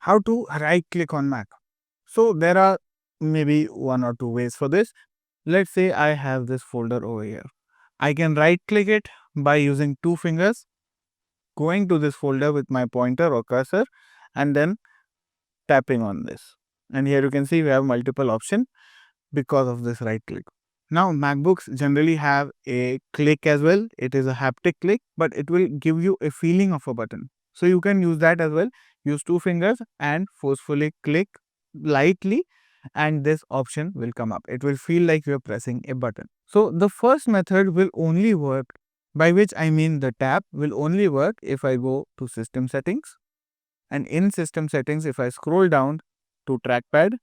How to right click on Mac? So there are maybe one or two ways for this. Let's say I have this folder over here. I can right click it by using two fingers, going to this folder with my pointer or cursor, and then tapping on this. And here you can see we have multiple options because of this right click. Now MacBooks generally have a click as well. It is a haptic click, but it will give you a feeling of a button. So you can use that as well. Use two fingers and forcefully click lightly, and this option will come up. It will feel like you are pressing a button. So the first method will only work, by which I mean the tap will only work if I go to system settings, and in system settings if I scroll down to trackpad,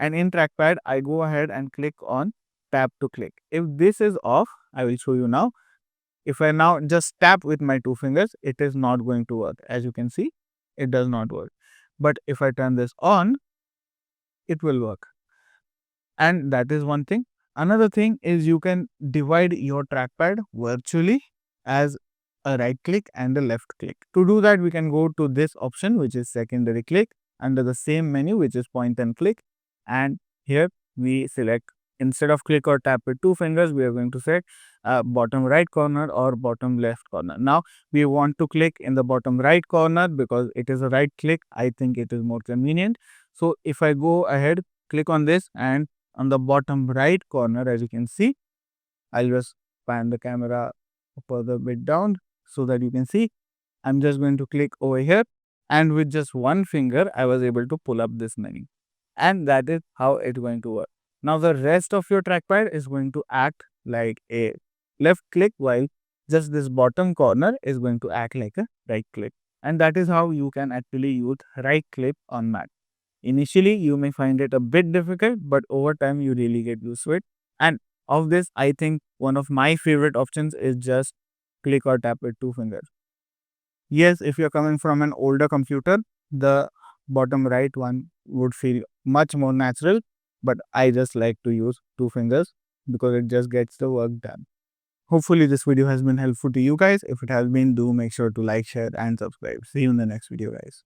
and in trackpad I go ahead and click on tap to click. If this is off, I will show you now. If I now just tap with my two fingers, it is not going to work. As you can see, it does not work. But if I turn this on, it will work. And that is one thing. Another thing is you can divide your trackpad virtually as a right click and a left click. To do that, we can go to this option, which is secondary click, under the same menu, which is point and click. And here we select, instead of click or tap with two fingers, we are going to select bottom right corner or bottom left corner. Now we want to click in the bottom right corner because it is a right click. I think it is more convenient. So if I go ahead, click on this, and on the bottom right corner, as you can see, I'll just pan the camera further bit down so that you can see. I'm just going to click over here, and with just one finger, I was able to pull up this menu. And that is how it's going to work. Now the rest of your trackpad is going to act like a left click, while just this bottom corner is going to act like a right click. And that is how you can actually use right click on Mac. Initially, you may find it a bit difficult, but over time, you really get used to it. And of this, I think one of my favorite options is just click or tap with two fingers. Yes, if you're coming from an older computer, the bottom right one would feel much more natural, but I just like to use two fingers because it just gets the work done. Hopefully, this video has been helpful to you guys. If it has been, do make sure to like, share, and subscribe. See you in the next video, guys.